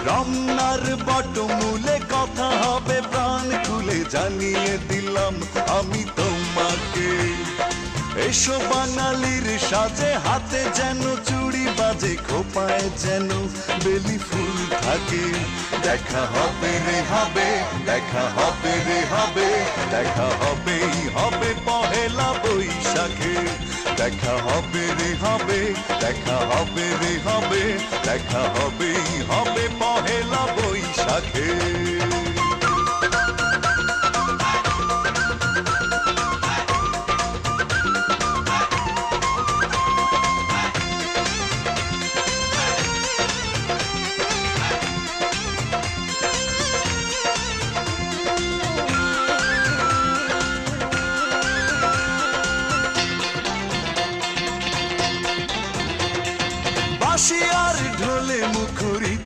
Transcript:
রমনার বটমূলে কথা হবে প্রাণ খুলে, জানিয়ে দিলাম আমি তোমাকে। এসো বাঙালির সাজে, হাতে যেন চুড়ি বাজে, খোপায় যেন বেলি ফুল থাকে। দেখা হবে রে হবে, দেখা হবে রে হবে, দেখা হবেই হবে পহেলা বৈশাখে। দেখা হবে রে হবে, দেখা হবে রে হবে, দেখা হবেই হবে পহেলা বৈশাখে।